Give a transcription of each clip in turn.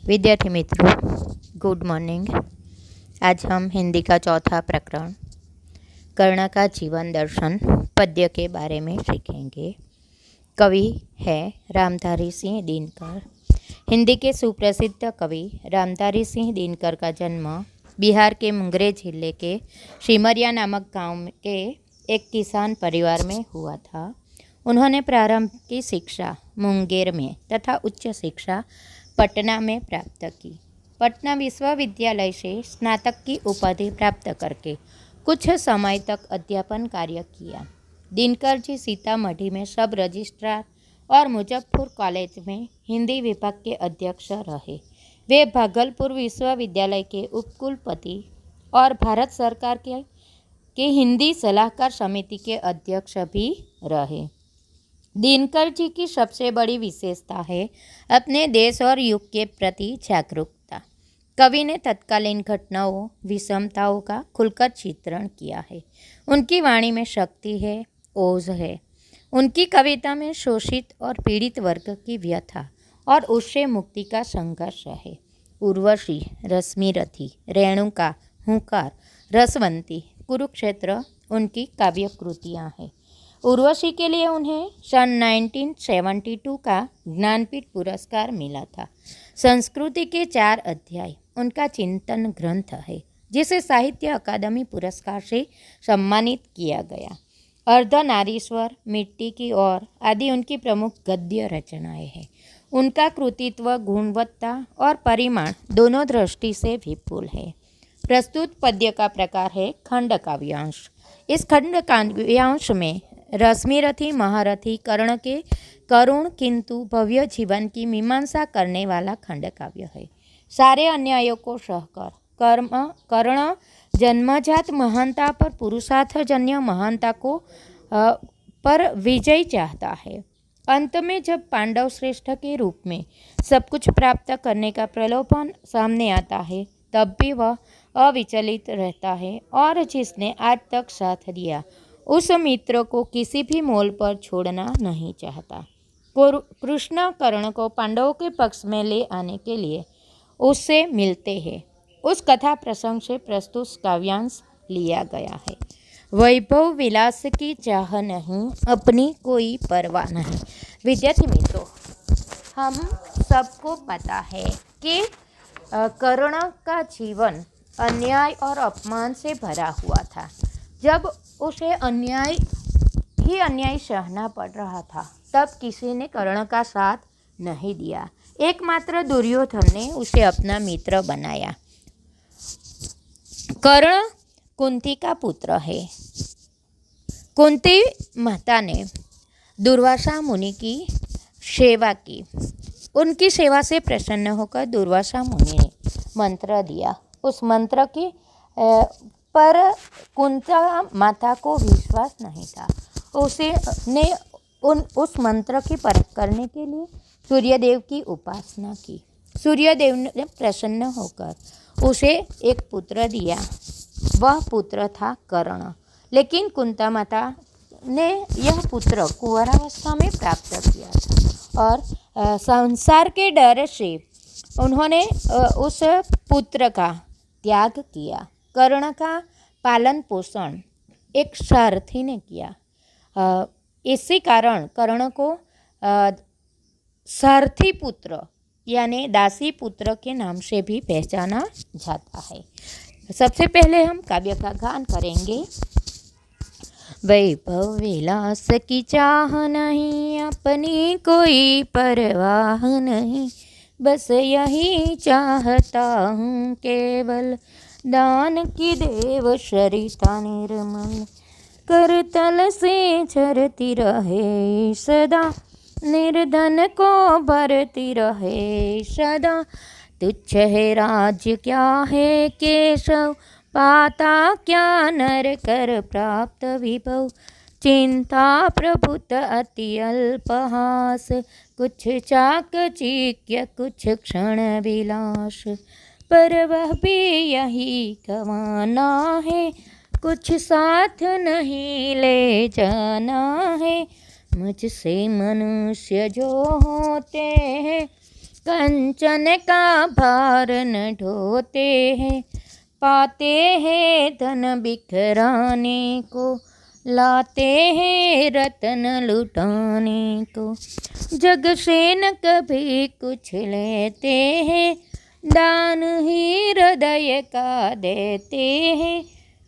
विद्यार्थी मित्रों, good morning. आज हम हिंदी का चौथा प्रकरण कर्ण का जीवन दर्शन पद्य के बारे में सीखेंगे। कवि है रामधारी सिंह दिनकर। हिंदी के सुप्रसिद्ध कवि रामधारी सिंह दिनकर का जन्म बिहार के मुंगेर जिले के सिमरिया नामक गांव के एक किसान परिवार में हुआ था। उन्होंने प्रारंभ की शिक्षा मुंगेर में तथा उच्च शिक्षा पटना में प्राप्त की। पटना विश्वविद्यालय से स्नातक की उपाधि प्राप्त करके कुछ समय तक अध्यापन कार्य किया। दिनकर जी सीतामढ़ी में सब रजिस्ट्रार और मुजफ्फरपुर कॉलेज में हिंदी विभाग के अध्यक्ष रहे। वे भागलपुर विश्वविद्यालय के उपकुलपति और भारत सरकार के हिंदी सलाहकार समिति के अध्यक्ष भी रहे। दिनकर जी की सबसे बड़ी विशेषता है अपने देश और युग के प्रति जागरूकता। कवि ने तत्कालीन घटनाओं विषमताओं का खुलकर चित्रण किया है। उनकी वाणी में शक्ति है, ओज है। उनकी कविता में शोषित और पीड़ित वर्ग की व्यथा और उससे मुक्ति का संघर्ष है। उर्वशी, रश्मिरथी, रेणुका, हुंकार, रसवंती, कुरुक्षेत्र उनकी काव्य कृतियाँ हैं। उर्वशी के लिए उन्हें सन 1972 का ज्ञानपीठ पुरस्कार मिला था। संस्कृति के 4 अध्याय उनका चिंतन ग्रंथ है, जिसे साहित्य अकादमी पुरस्कार से सम्मानित किया गया। अर्धनारीश्वर, मिट्टी की ओर आदि उनकी प्रमुख गद्य रचनाएं हैं। उनका कृतित्व गुणवत्ता और परिमाण दोनों दृष्टि से विपुल है। प्रस्तुत पद्य का प्रकार है खंड काव्यांश। इस खंड काव्यांश में रश्मिरथी महारथी कर्ण के करुण किंतु भव्य जीवन की मीमांसा करने वाला खंड काव्य है। सारे अन्यायों को सहकर कर्ण जन्मजात महानता पर पुरुषार्थजन्य महानता को पर विजय चाहता है। अंत में जब पांडव श्रेष्ठ के रूप में सब कुछ प्राप्त करने का प्रलोभन सामने आता है, तब भी वह अविचलित रहता है और जिसने आज तक साथ दिया उस मित्र को किसी भी मोल पर छोड़ना नहीं चाहता। कृष्ण कर्ण को पांडवों के पक्ष में ले आने के लिए उससे मिलते हैं। उस कथा प्रसंग से प्रस्तुत काव्यांश लिया गया है। वैभव विलास की चाह नहीं, अपनी कोई परवाह नहीं। विद्यार्थी मित्रों, हम सबको पता है कि कर्ण का जीवन अन्याय और अपमान से भरा हुआ था। जब उसे अन्याय सहना पड़ रहा था, तब किसी ने कर्ण का साथ नहीं दिया। एकमात्र दुर्योधन ने उसे अपना मित्र बनाया। कर्ण कुंती का पुत्र है। कुंती माता ने दुर्वासा मुनि की सेवा की। उनकी सेवा से प्रसन्न होकर दुर्वासा मुनि ने मंत्र दिया। उस मंत्र की पर कुंती माता को विश्वास नहीं था। उस मंत्र की परख करने के लिए सूर्यदेव की उपासना की। सूर्यदेव ने प्रसन्न होकर उसे एक पुत्र दिया। वह पुत्र था कर्ण। लेकिन कुंती माता ने यह पुत्र कुंवरावस्था में प्राप्त किया था और संसार के डर से उन्होंने उस पुत्र का त्याग किया। कर्ण का पालन पोषण एक सारथी ने किया। इसी कारण कर्ण को सारथी पुत्र यानी दासी पुत्र के नाम से भी पहचाना जाता है। सबसे पहले हम काव्य का गान करेंगे। वैभव विलास की चाह नहीं, अपनी कोई परवाह नहीं, बस यही चाहता हूँ केवल दान की देव सरिता निर्मल, करतल से झरती रहे सदा, निर्धन को भरती रहे सदा। तुच्छ है राज्य क्या है केशव, पाता क्या नर कर प्राप्त विभव, चिंता प्रभुत अति अल्पहास, कुछ चाकचिक्य कुछ क्षण विलास, पर वह भी यही गंवाना है, कुछ साथ नहीं ले जाना है। मुझसे मनुष्य जो होते हैं कंचन का भार न ढोते हैं, पाते हैं धन बिखराने को, लाते हैं रतन लुटाने को। जग से न कभी कुछ लेते हैं, दान ही हृदय का देते हैं।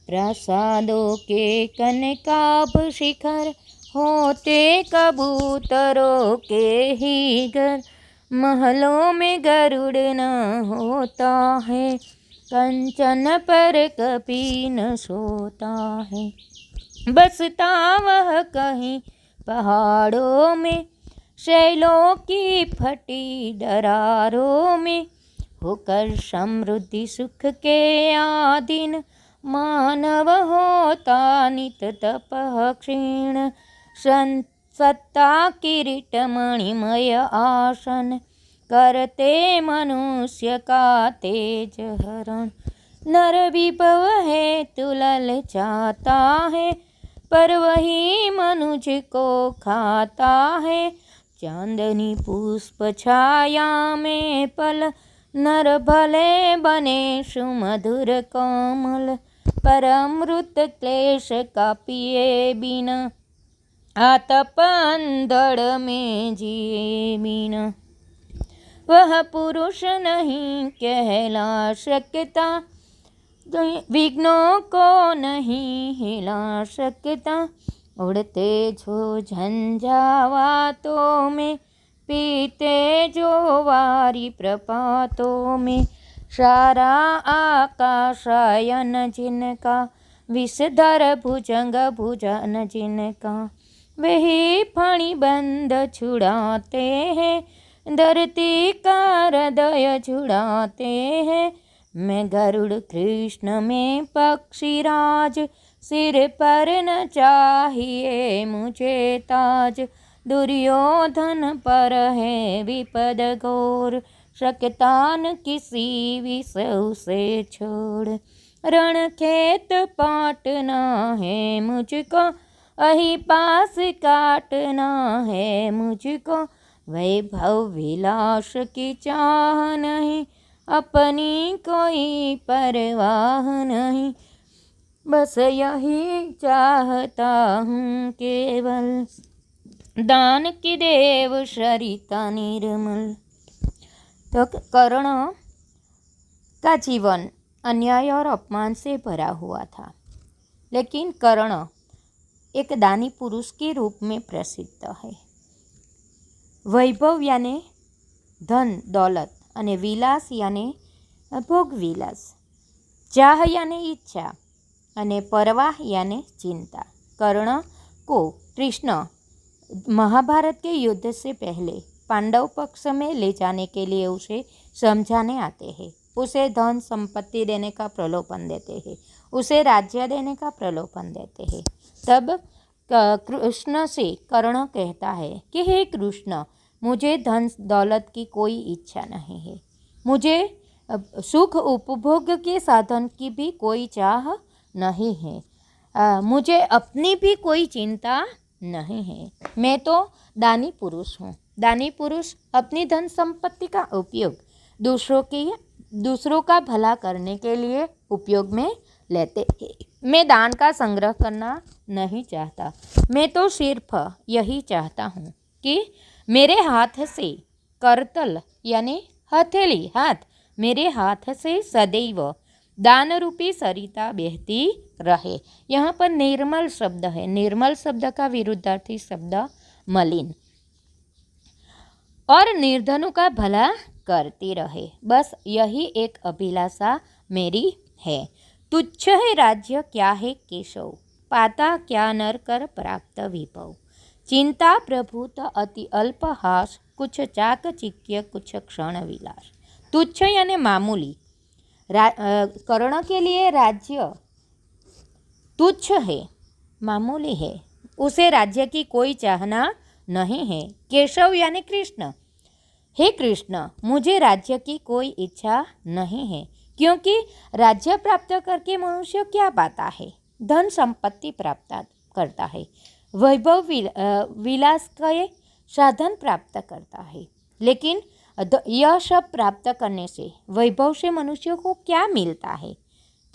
प्रासादों के कनकाभ शिखर, होते कबूतरों के ही घर। महलों में गरुड़ न होता है, कंचन पर कभी न सोता है। बसता वह कहीं पहाड़ों में, शैलों की फटी दरारों में। होकर समृद्धि सुख के आधीन, मानव होता नित तपः क्षीण। सत्ता किरीट मणिमय आसन, करते मनुष्य का तेज हरण। नर विभव है तु ललचाता है, पर वही मनुज को खाता है। चांदनी पुष्प छाया में पल, नर भले बने सुमधुर कोमल। पर अमृत क्लेश का पिए बिना, आतप अंधड़ में जिए बिना। वह पुरुष नहीं कहला सकता, विघ्नों को नहीं हिला सकता। उड़ते जो झंझावातों में, पीते जो वारी प्रपातों में। सारा आकाशयन जिनका, विषधर भुजंग भुजन जिनका। वही फणी बंद छुड़ाते हैं, धरती का हृदय छुड़ाते हैं। मैं गरुड़ कृष्ण में पक्षीराज, सिर पर न चाहिए मुझे ताज। दुर्योधन पर है विपद घोर, सकतान किसी विषय से छोड़। रण खेत पाटना है मुझको, अही पास काटना है मुझको। वैभव विलास की चाह नहीं, अपनी कोई परवाह नहीं। बस यही चाहता हूँ केवल, दान की देव सरिता निर्मल। तो कर्ण का जीवन अन्याय और अपमान से भरा हुआ था, लेकिन कर्ण एक दानी पुरुष के रूप में प्रसिद्ध है। वैभव यानी धन दौलत, અને વિલાસ યાને ભોગ વિલાસ, ચાહ यानी इच्छा, અને परवाह यानी चिंता। कर्ण को कृष्ण महाभारत के युद्ध से पहले पांडव पक्ष में ले जाने के लिए उसे समझाने आते हैं। उसे धन संपत्ति देने का प्रलोभन देते हैं, उसे राज्य देने का प्रलोभन देते हैं। तब कृष्ण से कर्ण कहता है कि हे कृष्ण, मुझे धन दौलत की कोई इच्छा नहीं है, मुझे सुख उपभोग के साधन की भी कोई चाह नहीं है, मुझे अपनी भी कोई चिंता नहीं है। मैं तो दानी पुरुष हूँ। दानी पुरुष अपनी धन संपत्ति का उपयोग दूसरों का भला करने के लिए उपयोग में लेते हैं। मैं दान का संग्रह करना नहीं चाहता। मैं तो सिर्फ यही चाहता हूँ कि मेरे हाथ से करतल यानी हथेली, हाथ, मेरे हाथ से सदैव दान रूपी सरिता बहती रहे। यहाँ पर निर्मल शब्द है। निर्मल शब्द का विरुद्धार्थी शब्द मलिन। और निर्धनों का भला करती रहे, बस यही एक अभिलाषा मेरी है। तुच्छ है राज्य क्या है केशव, पाता क्या नर कर प्राप्त विभव। चिंता प्रभुत अति अल्पहास, कुछ चाकचिक्य कुछ क्षण विलास। तुच्छ यानी मामूली। कर्ण के लिए राज्य तुच्छ है, मामूली है, उसे राज्य की कोई चाहना नहीं है। केशव यानी कृष्ण, हे कृष्ण, मुझे राज्य की कोई इच्छा नहीं है, क्योंकि राज्य प्राप्त करके मनुष्य क्या पाता है? धन संपत्ति प्राप्त करता है, वैभव विलास के साधन प्राप्त करता है। लेकिन यह सब प्राप्त करने से वैभव से मनुष्य को क्या मिलता है?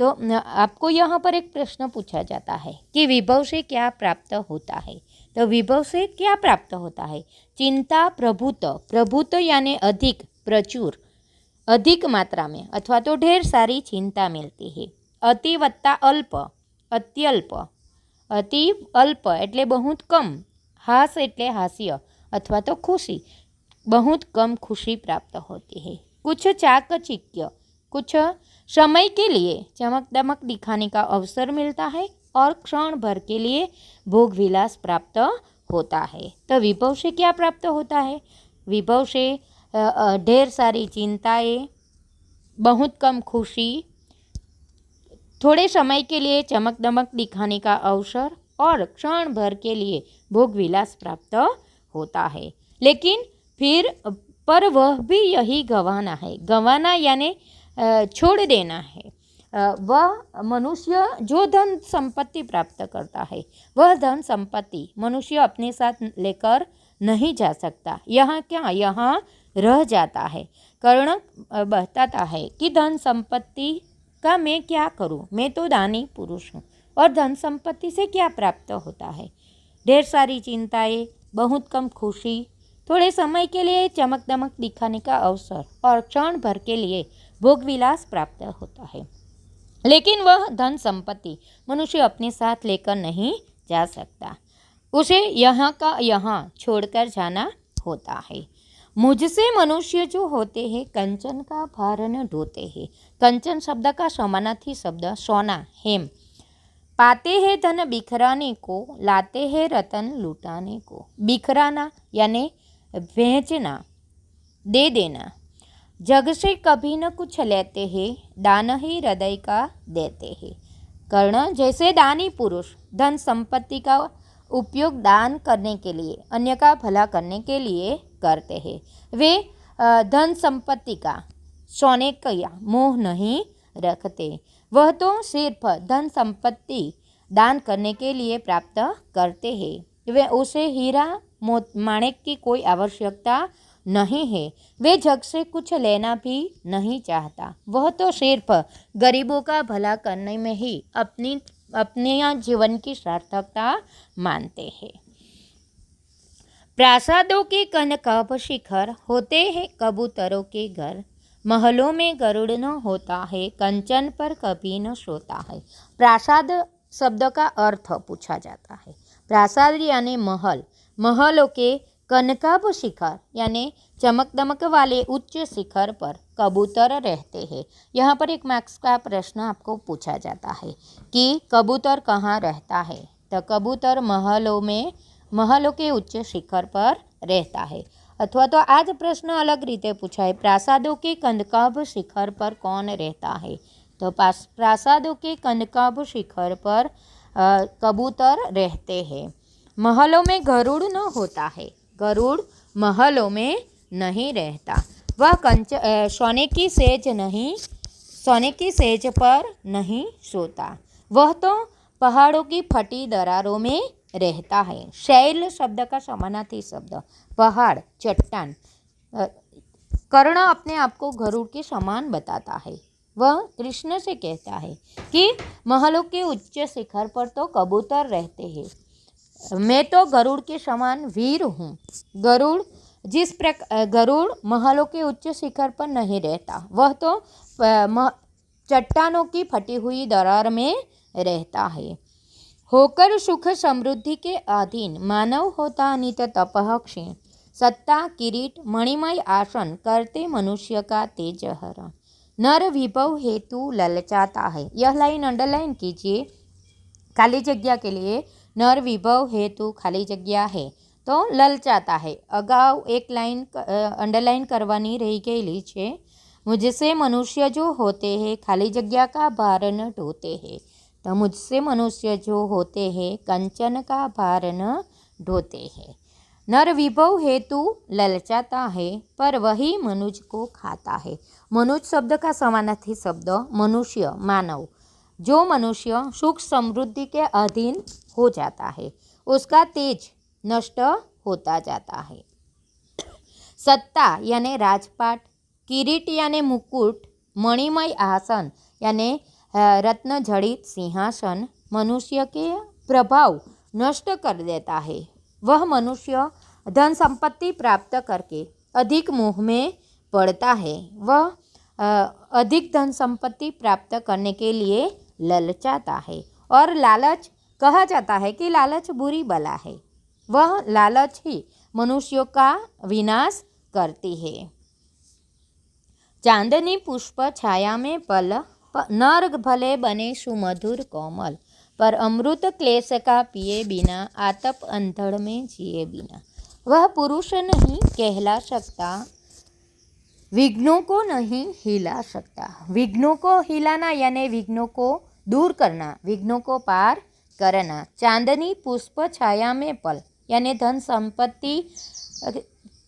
तो आपको यहाँ पर एक प्रश्न पूछा जाता है कि विभव से क्या प्राप्त होता है। तो विभव से क्या प्राप्त होता है? चिंता प्रभुत्व, प्रभुत्व यानी अधिक, प्रचुर, अधिक मात्रा में अथवा तो ढेर सारी चिंता मिलती है। अति वत्ता अल्प, अत्यल्प, अति अल्प एटले बहुत कम, हास एटले हास्य अथवा तो खुशी, बहुत कम खुशी प्राप्त होती है। कुछ चाकचिक्य, कुछ समय के लिए चमक दमक दिखाने का अवसर मिलता है और क्षण भर के लिए भोग विलास प्राप्त होता है। तो विभव से क्या प्राप्त होता है? विभव से ढेर सारी चिंताएं, बहुत कम खुशी, थोड़े समय के लिए चमक दमक दिखाने का अवसर और क्षण भर के लिए भोग विलास प्राप्त होता है। लेकिन फिर पर वह भी यही गंवाना है। गंवाना यानी छोड़ देना है। वह मनुष्य जो धन संपत्ति प्राप्त करता है, वह धन संपत्ति मनुष्य अपने साथ लेकर नहीं जा सकता। यहाँ क्या, यहाँ रह जाता है। कर्ण बताता है कि धन संपत्ति का मैं क्या करूँ, मैं तो दानी पुरुष हूँ और धन संपत्ति से क्या प्राप्त होता है? ढेर सारी चिंताएं, बहुत कम खुशी, थोड़े समय के लिए चमक दमक दिखाने का अवसर और क्षण भर के लिए भोग विलास प्राप्त होता है। लेकिन वह धन संपत्ति मनुष्य अपने साथ लेकर नहीं जा सकता, उसे यहाँ का यहाँ छोड़कर जाना होता है। मुझसे मनुष्य जो होते हैं कंचन का भार न ढोते हैं। कंचन शब्द का समानार्थी शब्द सोना, हेम। पाते हैं धन बिखराने को, लाते हैं रतन लुटाने को। बिखराना यानी बेचना, दे देना। जग से कभी न कुछ लेते हैं, दान ही हृदय का देते हैं। कर्ण जैसे दानी पुरुष धन संपत्ति का उपयोग दान करने के लिए, अन्य का भला करने के लिए करते हैं। वे धन संपत्ति का सोने का मोह नहीं रखते। वह तो सिर्फ धन संपत्ति दान करने के लिए प्राप्त करते हैं। वे उसे हीरा माणिक की कोई आवश्यकता नहीं है। वे जग से कुछ लेना भी नहीं चाहता। वह तो सिर्फ गरीबों का भला करने में ही अपने जीवन की सार्थकता मानते हैं। प्रासादों के कनकब शिखर होते हैं कबूतरों के घर। महलों में गरुड़ न होता है, कंचन पर कभी न सोता है। प्रासाद शब्द का अर्थ पूछा जाता है। प्रासाद यानी महल, महलों के कनकाब शिखर यानी चमक दमक वाले उच्च शिखर पर कबूतर रहते हैं। यहाँ पर एक मार्क्स का प्रश्न आपको पूछा जाता है कि कबूतर कहाँ रहता है। तो कबूतर महलों के उच्च शिखर पर रहता है। अथवा तो आज प्रश्न अलग रीते पूछा है, प्रासादों के कनकाब शिखर पर कौन रहता है। तो प्रासादों के कनकाब शिखर पर कबूतर रहते हैं। महलों में गरुड़ न होता है, गरुड़ महलों में नहीं रहता। वह सोने की सेज पर नहीं सोता। वह तो पहाड़ों की फटी दरारों में रहता है। शैल शब्द का समानार्थी शब्द पहाड़, चट्टान। कर्ण अपने आप को गरुड़ के समान बताता है। वह कृष्ण से कहता है कि महलों के उच्च शिखर पर तो कबूतर रहते हैं, मैं तो गरुड़ के समान वीर हूँ। गरुड़ महलों के उच्च शिखर पर नहीं रहता, वह तो चट्टानों की फटी हुई दरार में रहता है। होकर सुख समृद्धि के अधीन मानव होता नित तपः क्षीण। सत्ता किरीट मणिमय आसन करते मनुष्य का तेज हरण। नर विभव हेतु ललचाता है। यह लाइन अंडरलाइन कीजिए। खाली जगह के लिए नर विभव हेतु खाली जगह है तो ललचाता है। अगाऊ एक लाइन अंडरलाइन करवानी रही गई है। मुझसे मनुष्य जो होते हैं खाली जगह का भार न ढोते हैं। तो मुझसे मनुष्य जो होते हैं कंचन का भार न ढोते हैं। नर विभव हेतु ललचाता है पर वही मनुष्य को खाता है। मनुष्य शब्द का समानार्थी शब्द मनुष्य, मानव। जो मनुष्य सुख समृद्धि के अधीन हो जाता है उसका तेज नष्ट होता जाता है। सत्ता यानी राजपाट, किरीट यानी मुकुट, मणिमय आसन यानी रत्न जड़ित सिंहासन मनुष्य के प्रभाव नष्ट कर देता है। वह मनुष्य धन संपत्ति प्राप्त करके अधिक मोह में पड़ता है। वह अधिक धन संपत्ति प्राप्त करने के लिए ललचाता है और लालच कहा जाता है कि लालच बुरी बला है। वह लालच ही मनुष्यों का विनाश करती है। चांदनी पुष्प छाया में पल, नर भले बने सुमधुर कोमल, पर अमृत क्लेश का पिए बिना आतप अंधड़ में जिए बिना। वह पुरुष नहीं कहला सकता, विघ्नों को नहीं हिला सकता। विघ्नों को हिलाना यानी विघ्नों को दूर करना, विघ्नों को पार करना। चांदनी पुष्प छाया में पल यानी धन संपत्ति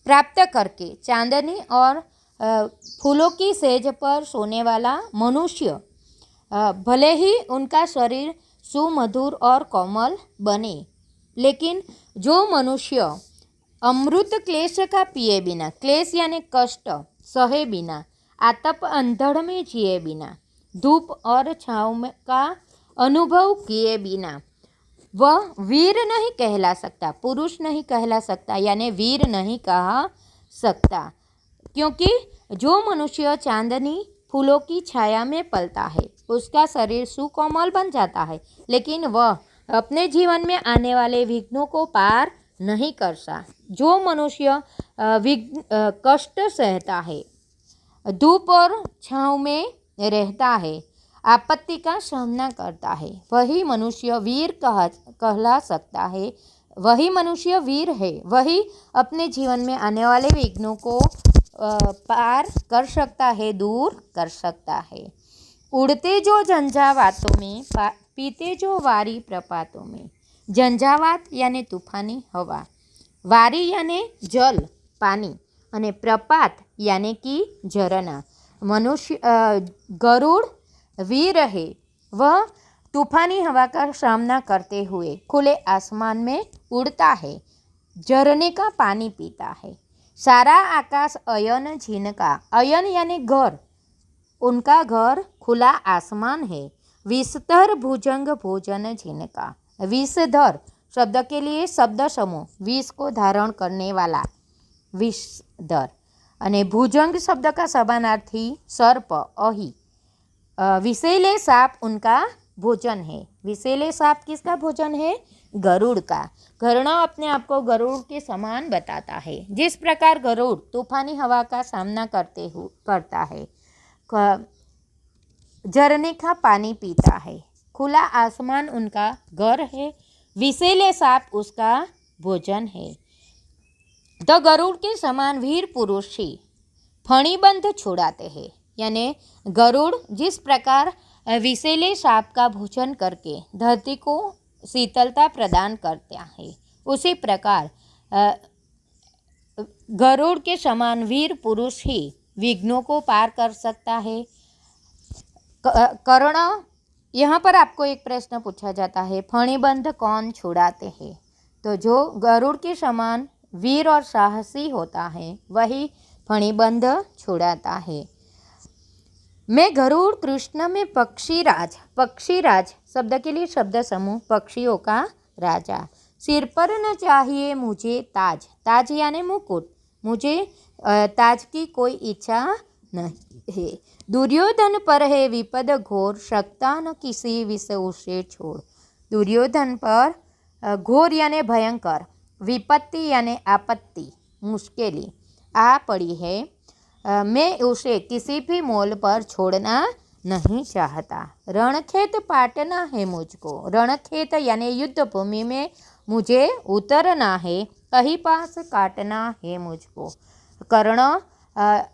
प्राप्त करके चांदनी और फूलों की सेज पर सोने वाला मनुष्य भले ही उनका शरीर सुमधुर और कोमल बने, लेकिन जो मनुष्य अमृत क्लेश का पिए बिना, क्लेश यानी कष्ट सहे बिना, आतप अंधड़ में जिए बिना, धूप और छाँव का अनुभव किए बिना, वह वीर नहीं कहला सकता, पुरुष नहीं कहला सकता, यानी वीर नहीं कहा सकता। क्योंकि जो मनुष्य चांदनी फूलों की छाया में पलता है उसका शरीर सुकोमल बन जाता है, लेकिन वह अपने जीवन में आने वाले विघ्नों को पार नहीं कर सकता। जो मनुष्य कष्ट सहता है, धूप और छाँव में रहता है, आपत्ति का सामना करता है, वही मनुष्य वीर कहला सकता है। वही मनुष्य वीर है, वही अपने जीवन में आने वाले विघ्नों को पार कर सकता है, दूर कर सकता है। उड़ते जो झंझावातों में, पीते जो वारी प्रपातों में। झंझावात यानी तूफानी हवा, वारी यानी जल पानी, અને પ્રપાત यानी कि झरना। मनुष्य गरुड़ वीर है, वह तूफानी हवा का सामना करते हुए खुले आसमान में उड़ता है, झरने का पानी पीता है। सारा आकाश अयन झिनका, अयन यानी घर, उनका घर खुला आसमान है। विषधर भुजंग भोजन झिनका, विषधर शब्द के लिए शब्द समूह, विष को धारण करने वाला विषधर, અને भुजंग शब्द का समानार्थी सर्प अहि। विषैले सांप उनका भोजन है। विषैले सांप किसका भोजन है? गरुड़ का। गरुड़ अपने आप को गरुड़ के समान बताता है। जिस प्रकार गरुड़ तूफानी हवा का सामना करता है, झरने का पानी पीता है, खुला आसमान उनका घर है, विषैले सांप उसका भोजन है, तो गरुड़ के समान वीर पुरुष ही फणीबंध छुड़ाते हैं। यानी गरुड़ जिस प्रकार विषैले सांप का भोजन करके धरती को शीतलता प्रदान करता है, उसी प्रकार गरुड़ के समान वीर पुरुष ही विघ्नों को पार कर सकता है। कर्ण, यहाँ पर आपको एक प्रश्न पूछा जाता है, फणीबंध कौन छुड़ाते हैं? तो जो गरुड़ के समान वीर और साहसी होता है वही फणीबंध छुड़ाता है। मैं गरुड़ कृष्ण में पक्षीराज, पक्षीराज शब्द के लिए शब्द समूह, पक्षियों का राजा। सिर पर न चाहिए मुझे ताज, ताज यानी मुकुट, मुझे ताज की कोई इच्छा नहीं है। दुर्योधन पर है विपद घोर, सकता न किसी विष उसे छोड़। दुर्योधन पर घोर यानी भयंकर, विपत्ति यानी आपत्ति, मुश्किली आ पड़ी है, मैं उसे किसी भी मोल पर छोड़ना नहीं चाहता। रणखेत पाटना है मुझको, रणखेत यानी युद्ध भूमि में मुझे उतरना है, कहीं पास काटना है मुझको। कर्ण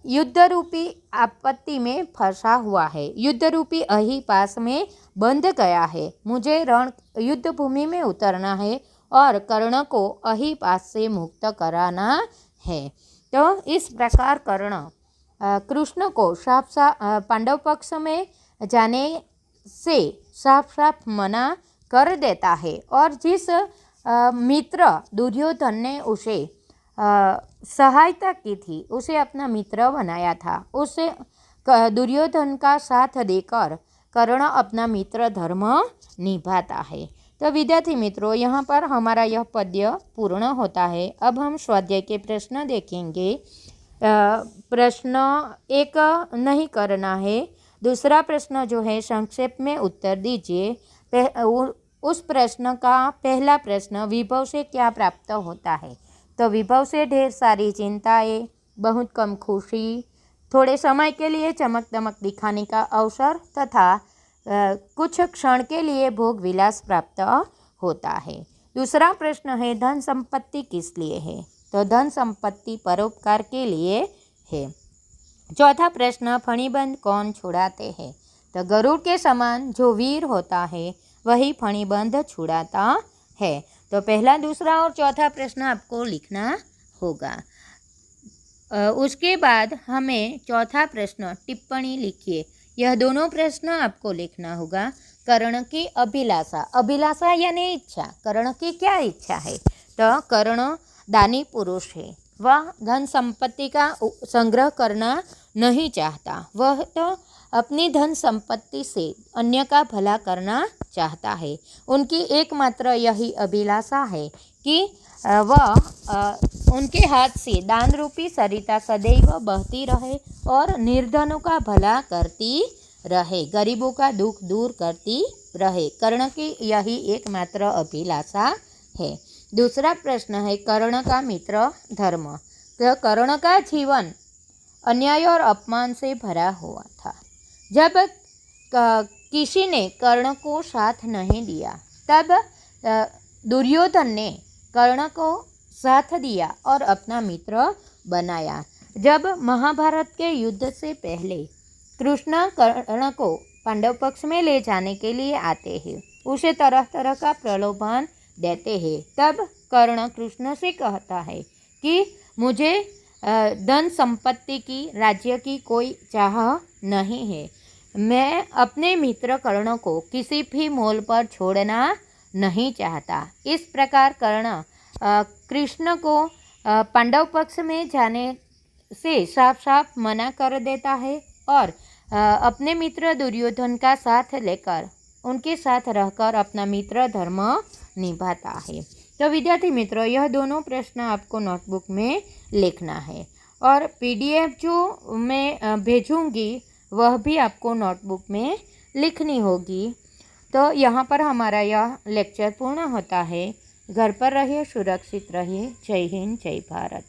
युद्ध रूपी आपत्ति में फंसा हुआ है, युद्ध रूपी अही पास में बंध गया है, मुझे रण युद्ध भूमि में उतरना है और कर्ण को अही पास से मुक्त कराना है। तो इस प्रकार कर्ण कृष्ण को साफ साफ पांडव पक्ष में जाने से साफ साफ मना कर देता है और जिस मित्र दुर्योधन ने उसे सहायता की थी, उसे अपना मित्र बनाया था, उसे दुर्योधन का साथ देकर कर्ण अपना मित्र धर्म निभाता है। तो विद्यार्थी मित्रों, यहाँ पर हमारा यह पद्य पूर्ण होता है। अब हम स्वाध्याय के प्रश्न देखेंगे। प्रश्न एक नहीं करना है, दूसरा प्रश्न जो है संक्षेप में उत्तर दीजिए। उस प्रश्न का पहला प्रश्न, विभव से क्या प्राप्त होता है? तो विभव से ढेर सारी चिंताएं, बहुत कम खुशी, थोड़े समय के लिए चमक दमक दिखाने का अवसर तथा कुछ क्षण के लिए भोग विलास प्राप्त होता है। दूसरा प्रश्न है, धन संपत्ति किस लिए है? तो धन संपत्ति परोपकार के लिए है। चौथा प्रश्न, फणिबंध कौन छुड़ाते हैं? तो गरुड़ के समान जो वीर होता है वही फणिबंध छुड़ाता है। तो पहला, दूसरा और चौथा प्रश्न आपको लिखना होगा। उसके बाद हमें चौथा प्रश्न टिप्पणी लिखिए। यह दोनों प्रश्न आपको लिखना होगा। कर्ण की अभिलाषा, अभिलाषा यानी इच्छा, कर्ण की क्या इच्छा है? तो कर्ण दानी पुरुष है, वह धन संपत्ति का संग्रह करना नहीं चाहता, वह तो अपनी धन संपत्ति से अन्य का भला करना चाहता है। उनकी एकमात्र यही अभिलाषा है कि वह उनके हाथ से दान रूपी सरिता सदैव बहती रहे और निर्धनों का भला करती रहे, गरीबों का दुख दूर करती रहे। कर्ण की यही एकमात्र अभिलाषा है। दूसरा प्रश्न है, कर्ण का मित्र धर्म। तो कर्ण का जीवन अन्याय और अपमान से भरा हुआ था। जब किसी ने कर्ण को साथ नहीं दिया, तब दुर्योधन ने कर्ण को साथ दिया और अपना मित्र बनाया। जब महाभारत के युद्ध से पहले कृष्ण कर्ण को पांडव पक्ष में ले जाने के लिए आते हैं, उसे तरह तरह का प्रलोभन देते हैं, तब कर्ण कृष्ण से कहता है कि मुझे धन संपत्ति की, राज्य की कोई चाह नहीं है, मैं अपने मित्र कर्ण को किसी भी मोल पर छोड़ना नहीं चाहता। इस प्रकार कर्ण कृष्ण को पांडव पक्ष में जाने से साफ साफ मना कर देता है और अपने मित्र दुर्योधन का साथ लेकर उनके साथ रहकर अपना मित्र धर्म निभाता है। तो विद्यार्थी मित्रों, यह दोनों प्रश्न आपको नोटबुक में लिखना है और PDF जो मैं भेजूंगी वह भी आपको नोटबुक में लिखनी होगी। तो यहाँ पर हमारा यह लेक्चर पूर्ण होता है। घर पर रहिए, सुरक्षित रहिए। जय हिंद, जय भारत।